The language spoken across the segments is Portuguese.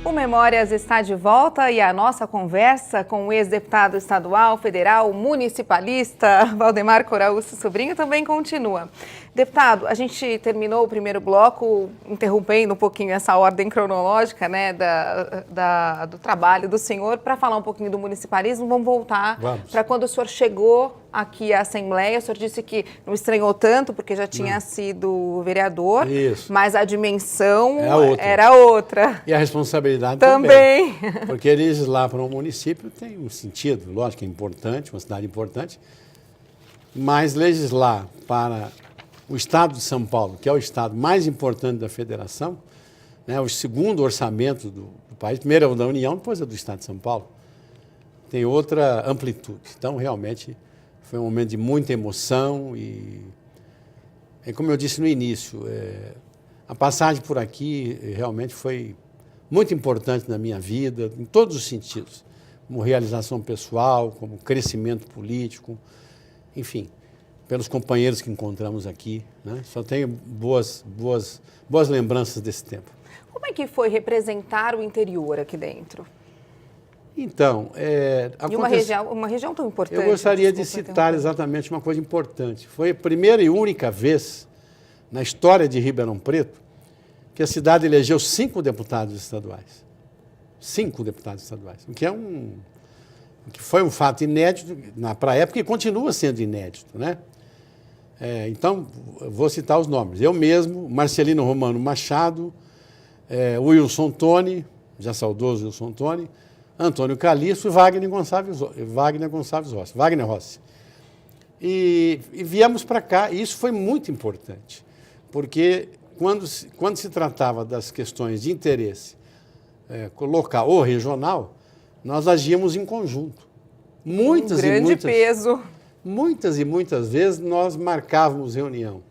O Memórias está de volta e a nossa conversa com o ex-deputado estadual, federal, municipalista, Valdemar Coraúcio Sobrinho também continua. Deputado, a gente terminou o primeiro bloco interrompendo um pouquinho essa ordem cronológica, né, do trabalho do senhor, para falar um pouquinho do municipalismo. Vamos voltar para quando o senhor chegou aqui à Assembleia. O senhor disse que não estranhou tanto, porque já tinha sido vereador, Isso. Mas a dimensão era outra. E a responsabilidade também. Porque legislar para um município tem um sentido, lógico, é importante, uma cidade importante, mas legislar para o Estado de São Paulo, que é o estado mais importante da federação, né, o segundo orçamento do país, primeiro é o da União, depois é do Estado de São Paulo, tem outra amplitude. Então, realmente, foi um momento de muita emoção e, como eu disse no início, a passagem por aqui realmente foi muito importante na minha vida, em todos os sentidos, como realização pessoal, como crescimento político, enfim, pelos companheiros que encontramos aqui, né? Só tenho boas lembranças desse tempo. Como é que foi representar o interior aqui dentro? Então, uma região tão importante. Eu gostaria de citar exatamente uma coisa importante. Foi a primeira e única vez na história de Ribeirão Preto que a cidade elegeu 5 deputados estaduais. 5 deputados estaduais, o que foi um fato inédito para a época e continua sendo inédito, né? Então, vou citar os nomes. Eu mesmo, Marcelino Romano Machado, Wilson Toni, já saudoso Wilson Toni, Antônio Calixto e Wagner Rossi. E viemos para cá, e isso foi muito importante, porque quando se tratava das questões de interesse local ou regional, nós agíamos em conjunto. Peso. Muitas e muitas vezes nós marcávamos reunião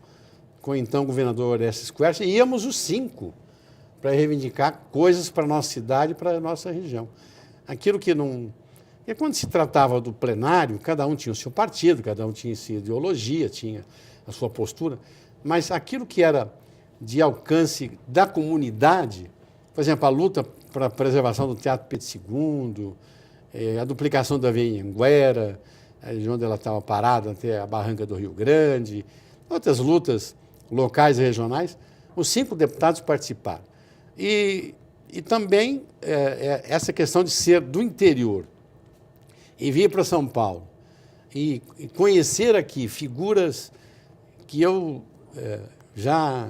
com o então governador Orestes Quercia e íamos os 5 para reivindicar coisas para a nossa cidade e para a nossa região. Aquilo que não... E quando se tratava do plenário, cada um tinha o seu partido, cada um tinha a sua ideologia, tinha a sua postura, mas aquilo que era de alcance da comunidade, por exemplo, a luta para a preservação do Teatro Pedro II, a duplicação da Avenida Anhanguera, onde ela estava parada até a Barranca do Rio Grande, outras lutas locais e regionais, os 5 deputados participaram. E também essa questão de ser do interior e vir para São Paulo e conhecer aqui figuras que eu já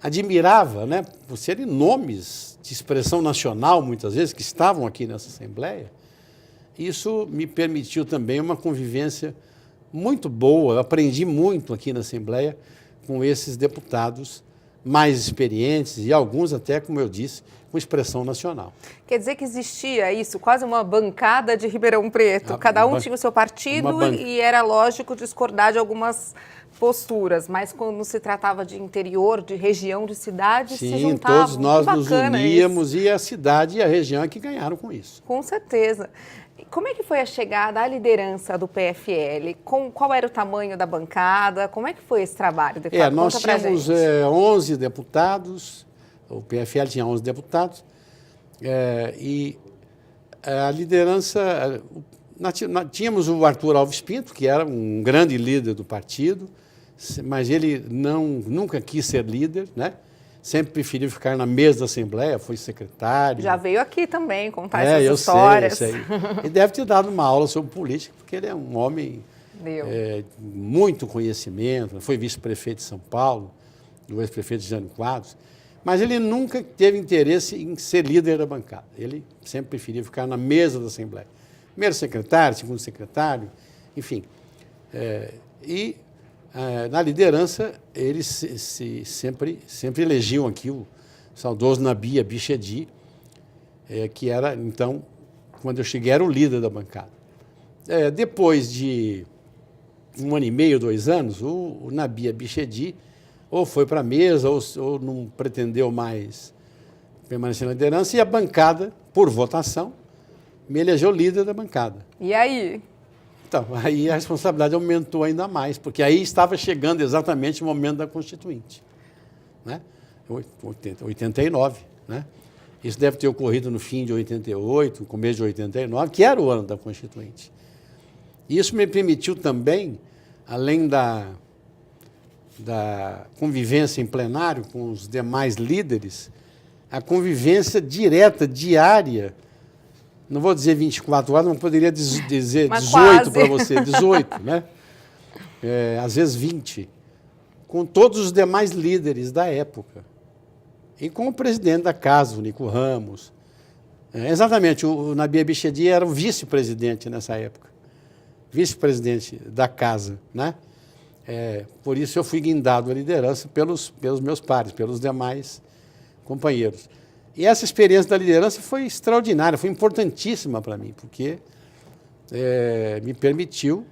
admirava, né, por serem nomes de expressão nacional, muitas vezes, que estavam aqui nessa Assembleia. Isso me permitiu também uma convivência muito boa. Eu aprendi muito aqui na Assembleia com esses deputados mais experientes e alguns até, como eu disse, com expressão nacional. Quer dizer que existia isso, quase uma bancada de Ribeirão Preto. Cada um tinha o seu partido e era lógico discordar de algumas posturas, mas quando se tratava de interior, de região, de cidade, se juntavam. Todos nós nos uníamos e a cidade e a região é que ganharam com isso. Com certeza. Como é que foi a chegada à liderança do PFL? Qual era o tamanho da bancada? Como é que foi esse trabalho? Nós tínhamos 11 deputados, o PFL tinha 11 deputados, e a liderança... Tínhamos o Arthur Alves Pinto, que era um grande líder do partido, mas ele nunca quis ser líder, né? Sempre preferiu ficar na mesa da Assembleia, foi secretário. Já veio aqui também contar essas histórias. Eu sei. Ele deve ter dado uma aula sobre política, porque ele é um homem de muito conhecimento, foi vice-prefeito de São Paulo, do ex-prefeito Jânio Quadros, mas ele nunca teve interesse em ser líder da bancada. Ele sempre preferiu ficar na mesa da Assembleia. Primeiro secretário, segundo secretário, enfim. Na liderança, eles sempre elegiam aqui o saudoso Nabi Abichedi, que era, então, quando eu cheguei, era o líder da bancada. Depois de 1 ano e meio, 2 anos, o Nabi Abichedi ou foi para a mesa ou não pretendeu mais permanecer na liderança, e a bancada, por votação, me elegeu líder da bancada. E aí? Então, aí a responsabilidade aumentou ainda mais, porque aí estava chegando exatamente o momento da Constituinte, né? 89, né? Isso deve ter ocorrido no fim de 88, começo de 89, que era o ano da Constituinte. Isso me permitiu também, além da convivência em plenário com os demais líderes, a convivência direta, diária, não vou dizer 24 horas, mas poderia dizer 18 para você, 18, né? Às vezes 20, com todos os demais líderes da época. E com o presidente da casa, o Nico Ramos. Exatamente, o Nabi Abichedi era o vice-presidente nessa época, vice-presidente da casa, né? Por isso eu fui guindado à liderança pelos meus pares, pelos demais companheiros. E essa experiência da liderança foi extraordinária, foi importantíssima para mim, porque me permitiu,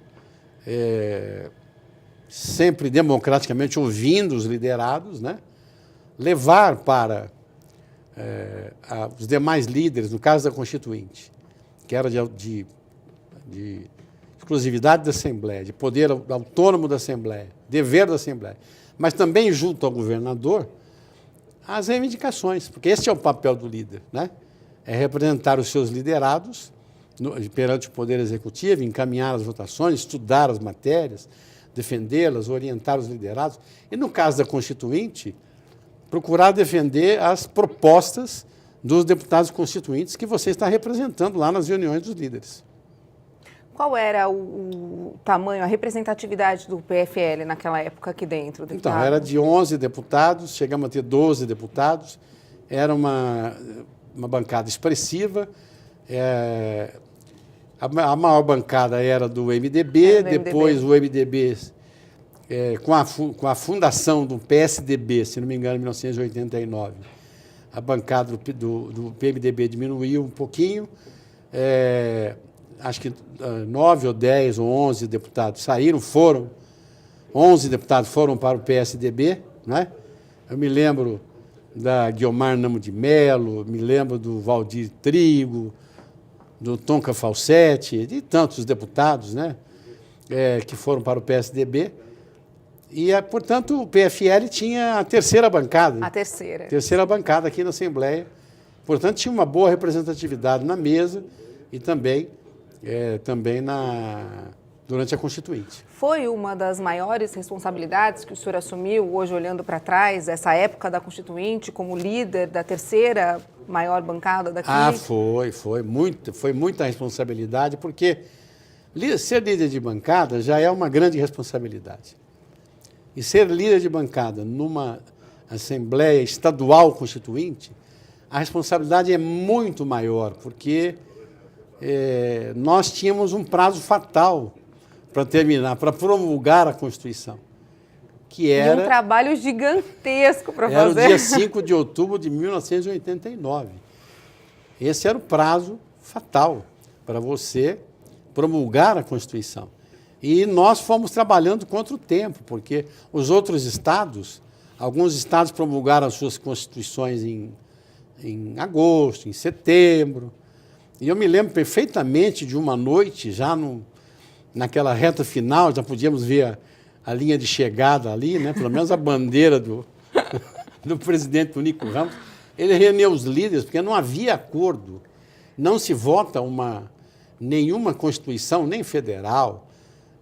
sempre democraticamente ouvindo os liderados, né, levar para os demais líderes, no caso da Constituinte, que era de exclusividade da Assembleia, de poder autônomo da Assembleia, dever da Assembleia, mas também junto ao governador, as reivindicações, porque esse é o papel do líder, né? É representar os seus liderados perante o Poder Executivo, encaminhar as votações, estudar as matérias, defendê-las, orientar os liderados. E, no caso da Constituinte, procurar defender as propostas dos deputados constituintes que você está representando lá nas reuniões dos líderes. Qual era o tamanho, a representatividade do PFL naquela época aqui dentro? Deputado? Então, era de 11 deputados, chegamos a ter 12 deputados, era uma bancada expressiva, a maior bancada era do MDB, depois o MDB, com a fundação do PSDB, se não me engano, em 1989, a bancada do PMDB diminuiu um pouquinho, acho que 9 ou 10 ou 11 deputados saíram, 11 deputados foram para o PSDB, né? Eu me lembro da Guiomar Namo de Mello, me lembro do Valdir Trigo, do Tonka Falsetti, de tantos deputados, né? Que foram para o PSDB. E, portanto, o PFL tinha a terceira bancada. A terceira. Terceira bancada aqui na Assembleia. Portanto, tinha uma boa representatividade na mesa e também durante a Constituinte. Foi uma das maiores responsabilidades que o senhor assumiu, hoje olhando para trás, essa época da Constituinte, como líder da terceira maior bancada daqui? Foi muita responsabilidade, porque ser líder de bancada já é uma grande responsabilidade. E ser líder de bancada numa Assembleia Estadual Constituinte, a responsabilidade é muito maior, porque nós tínhamos um prazo fatal para terminar, para promulgar a Constituição, que era... um trabalho gigantesco para fazer. Era o dia 5 de outubro de 1989. Esse era o prazo fatal para você promulgar a Constituição. E nós fomos trabalhando contra o tempo, porque os outros estados, alguns estados promulgaram as suas constituições em agosto, em setembro. E eu me lembro perfeitamente de uma noite, já naquela reta final, já podíamos ver a linha de chegada ali, né? Pelo menos a bandeira do presidente Nico Ramos. Ele reuniu os líderes, porque não havia acordo. Não se vota nenhuma Constituição, nem federal,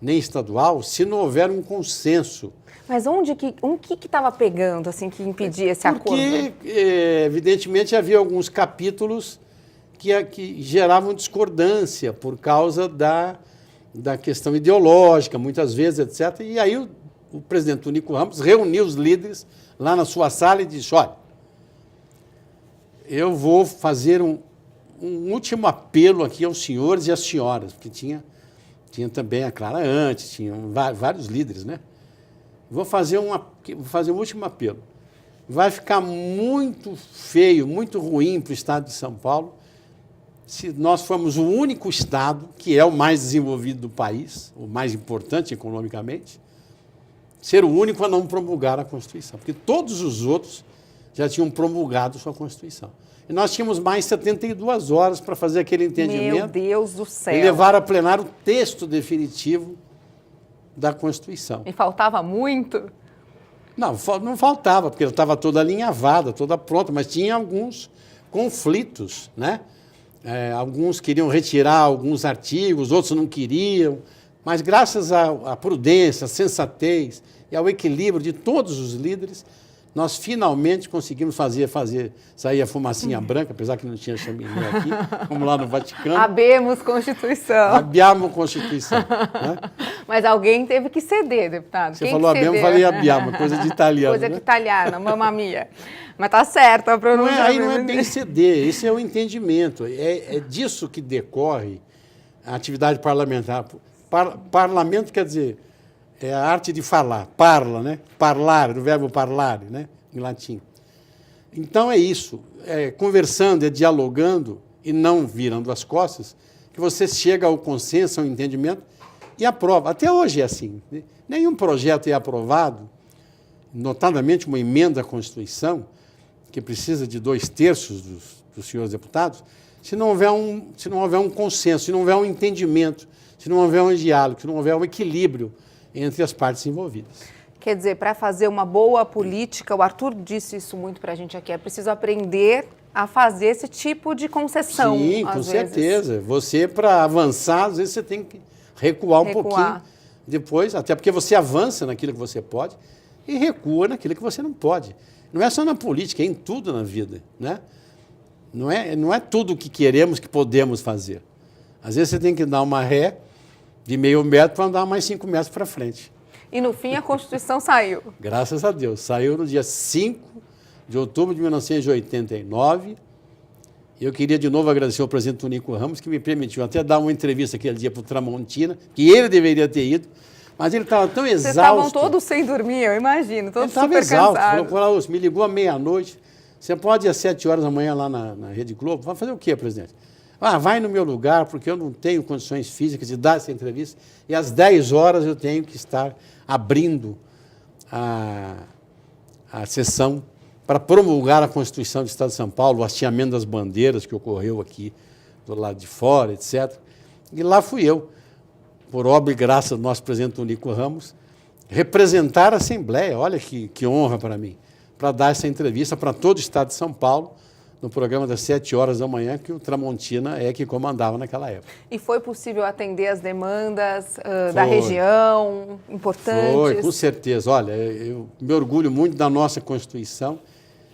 nem estadual, se não houver um consenso. Mas o que estava pegando, assim, que impedia esse acordo? Porque, evidentemente, havia alguns capítulos que geravam discordância por causa da questão ideológica, muitas vezes, etc. E aí o presidente Nico Ramos reuniu os líderes lá na sua sala e disse, olha, eu vou fazer um último apelo aqui aos senhores e às senhoras, porque tinha também a Clara antes, tinham vários líderes, né? Vou fazer um último apelo. Vai ficar muito feio, muito ruim para o estado de São Paulo, se nós formos o único estado, que é o mais desenvolvido do país, o mais importante economicamente, ser o único a não promulgar a Constituição, porque todos os outros já tinham promulgado sua Constituição. E nós tínhamos mais 72 horas para fazer aquele entendimento. Meu Deus do céu! E levar a plenário o texto definitivo da Constituição. E faltava muito? Não faltava, porque ela estava toda alinhavada, toda pronta, mas tinha alguns conflitos, né? Alguns queriam retirar alguns artigos, outros não queriam, mas graças à prudência, à sensatez e ao equilíbrio de todos os líderes, nós finalmente conseguimos fazer sair a fumacinha branca, apesar que não tinha chaminé aqui, como lá no Vaticano. Habemos Constituição. Habeamo Constituição. Né? Mas alguém teve que ceder, deputado. Você falou habemo, eu falei abbiamo, coisa de italiano. Coisa né? de italiana, mamma mia. Mas tá certo a pronúncia. Aí não é bem ceder, esse é o entendimento. É disso que decorre a atividade parlamentar. Parlamento quer dizer, é a arte de falar, parla, né? Parlare, do verbo parlare, né? Em latim. Então é isso, conversando, dialogando e não virando as costas, que você chega ao consenso, ao entendimento e aprova. Até hoje é assim. Nenhum projeto é aprovado, notadamente uma emenda à Constituição, que precisa de 2/3 dos senhores deputados, se não houver um consenso, se não houver um entendimento, se não houver um diálogo, se não houver um equilíbrio entre as partes envolvidas. Quer dizer, para fazer uma boa política, o Arthur disse isso muito para a gente aqui, é preciso aprender a fazer esse tipo de concessão. Sim, com certeza. Você, para avançar, às vezes você tem que recuar um pouquinho depois, até porque você avança naquilo que você pode e recua naquilo que você não pode. Não é só na política, é em tudo na vida, né? Não é tudo o que queremos que podemos fazer. Às vezes você tem que dar uma ré de meio metro para andar mais 5 metros para frente. E no fim a Constituição saiu. Graças a Deus. Saiu no dia 5 de outubro de 1989. Eu queria de novo agradecer ao presidente Tonico Ramos, que me permitiu até dar uma entrevista aquele dia para o Tramontina, que ele deveria ter ido, mas ele estava tão exausto. Vocês estavam todos sem dormir, eu imagino, todos super cansados. Ele estava exausto, falou, me ligou à meia-noite, você pode ir às 7 horas da manhã lá na Rede Globo? Vai fazer o quê, presidente? Vai no meu lugar, porque eu não tenho condições físicas de dar essa entrevista, e às 10 horas eu tenho que estar abrindo a sessão para promulgar a Constituição do Estado de São Paulo, o hasteamento das bandeiras que ocorreu aqui do lado de fora, etc. E lá fui eu, por obra e graça do nosso presidente Tonico Ramos, representar a Assembleia, olha que honra para mim, para dar essa entrevista para todo o Estado de São Paulo, no programa das 7 horas da manhã, que o Tramontina que comandava naquela época. E foi possível atender as demandas da região, importantes? Foi, com certeza. Olha, eu me orgulho muito da nossa Constituição.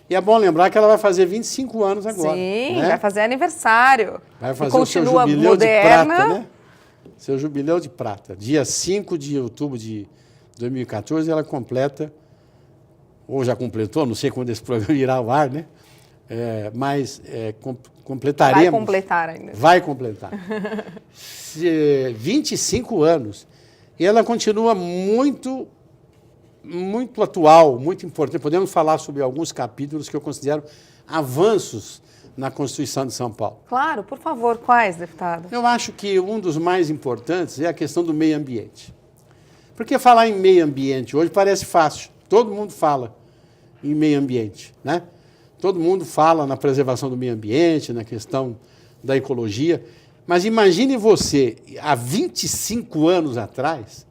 E é bom lembrar que ela vai fazer 25 anos agora. Sim, né? Vai fazer aniversário. Vai fazer o seu jubileu de prata, né? Seu jubileu de prata. Dia 5 de outubro de 2014, ela completa, ou já completou, não sei quando esse programa irá ao ar, né? Completaremos. Vai completar ainda. Vai completar. 25 anos. E ela continua muito, muito atual, muito importante. Podemos falar sobre alguns capítulos que eu considero avanços na Constituição de São Paulo. Claro, por favor, quais, deputado? Eu acho que um dos mais importantes é a questão do meio ambiente. Porque falar em meio ambiente hoje parece fácil. Todo mundo fala em meio ambiente, né? Todo mundo fala na preservação do meio ambiente, na questão da ecologia, mas imagine você, há 25 anos atrás,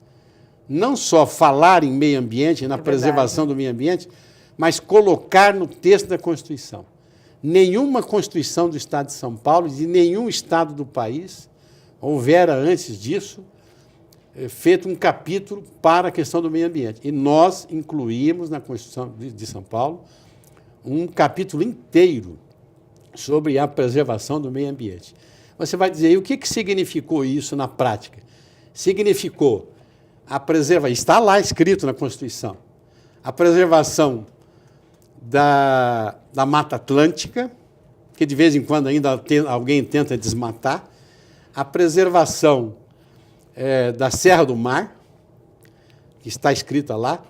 não só falar em meio ambiente, na preservação do meio ambiente, mas colocar no texto da Constituição. Nenhuma Constituição do Estado de São Paulo, de nenhum estado do país, houvera antes disso, feito um capítulo para a questão do meio ambiente. E nós incluímos na Constituição de São Paulo um capítulo inteiro sobre a preservação do meio ambiente. Você vai dizer, e o que significou isso na prática? Significou está lá escrito na Constituição, a preservação da Mata Atlântica, que de vez em quando ainda alguém tenta desmatar, a preservação da Serra do Mar, que está escrita lá,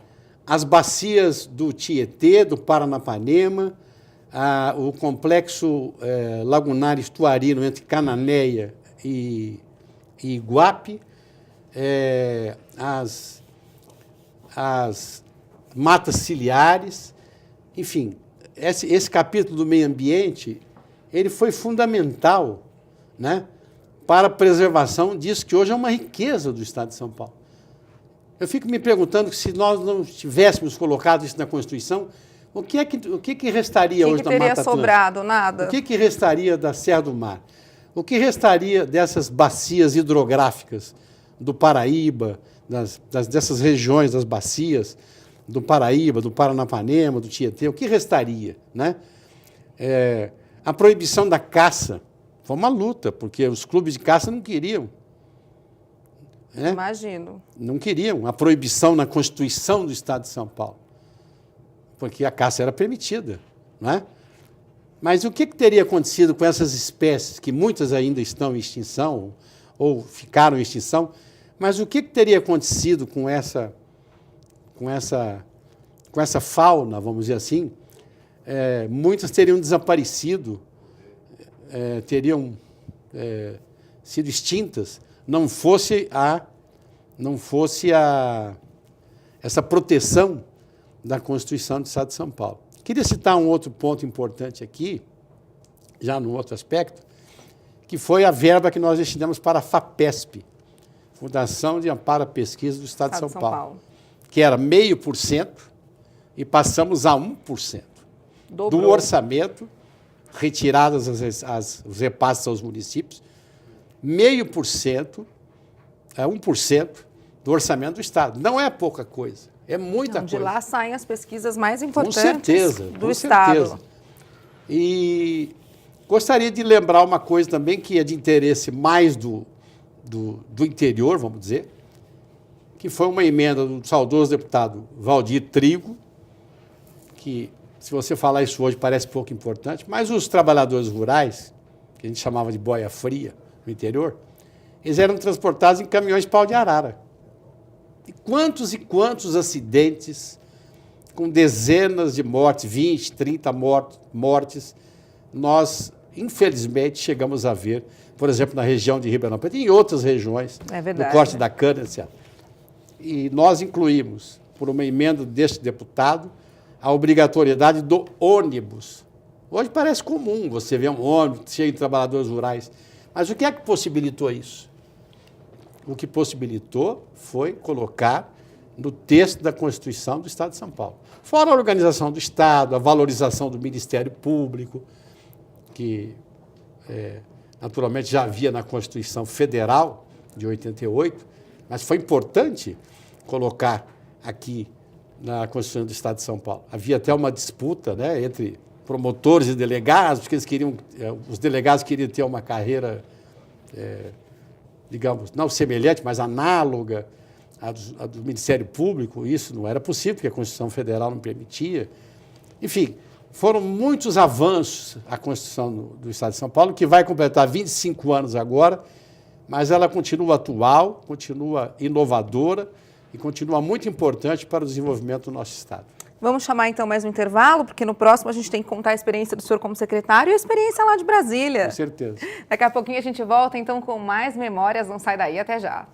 as bacias do Tietê, do Paranapanema, o complexo lagunar estuarino entre Cananéia e Iguape, as matas ciliares, enfim, esse capítulo do meio ambiente, ele foi fundamental, né, para a preservação disso que hoje é uma riqueza do Estado de São Paulo. Eu fico me perguntando se nós não tivéssemos colocado isso na Constituição, O que restaria hoje da Mata Atlântica? O que teria sobrado? Nada. O que restaria da Serra do Mar? O que restaria dessas bacias hidrográficas do Paraíba, dessas regiões das bacias do Paraíba, do Paranapanema, do Tietê? O que restaria, né? A proibição da caça foi uma luta, porque os clubes de caça não queriam. Né? Imagino. Não queriam a proibição na Constituição do Estado de São Paulo, porque a caça era permitida, né? Mas o que teria acontecido com essas espécies, que muitas ainda estão em extinção, ou ficaram em extinção, mas o que teria acontecido com essa fauna, vamos dizer assim? Muitas teriam desaparecido, teriam sido extintas, não fosse essa proteção da Constituição do Estado de São Paulo. Queria citar um outro ponto importante aqui, já no outro aspecto, que foi a verba que nós destinamos para a FAPESP, Fundação de Amparo à Pesquisa do Estado de São Paulo, que era 0,5%, e passamos a 1% do orçamento, retiradas os repasses aos municípios, 0,5%, 1% do orçamento do Estado. Não é pouca coisa. É muita coisa. De lá saem as pesquisas mais importantes do com Estado. Certeza. E gostaria de lembrar uma coisa também que é de interesse mais do interior, vamos dizer, que foi uma emenda do saudoso deputado Valdir Trigo, que, se você falar isso hoje, parece pouco importante, mas os trabalhadores rurais, que a gente chamava de boia fria no interior, eles eram transportados em caminhões pau de arara. E quantos acidentes, com dezenas de mortes, 20, 30 mortes, nós, infelizmente, chegamos a ver, por exemplo, na região de Ribeirão Preto e em outras regiões, no corte da cana, etc. E nós incluímos, por uma emenda deste deputado, a obrigatoriedade do ônibus. Hoje parece comum você ver um ônibus cheio de trabalhadores rurais, mas o que é que possibilitou isso? O que possibilitou foi colocar no texto da Constituição do Estado de São Paulo. Fora a organização do Estado, a valorização do Ministério Público, que naturalmente já havia na Constituição Federal de 88, mas foi importante colocar aqui na Constituição do Estado de São Paulo. Havia até uma disputa, né, entre promotores e delegados, porque eles queriam, os delegados queriam ter uma carreira, digamos, não semelhante, mas análoga à do Ministério Público. Isso não era possível, porque a Constituição Federal não permitia. Enfim, foram muitos avanços a Constituição do Estado de São Paulo, que vai completar 25 anos agora, mas ela continua atual, continua inovadora e continua muito importante para o desenvolvimento do nosso Estado. Vamos chamar então mais um intervalo, porque no próximo a gente tem que contar a experiência do senhor como secretário e a experiência lá de Brasília. Com certeza. Daqui a pouquinho a gente volta então com mais memórias, não sai daí, até já.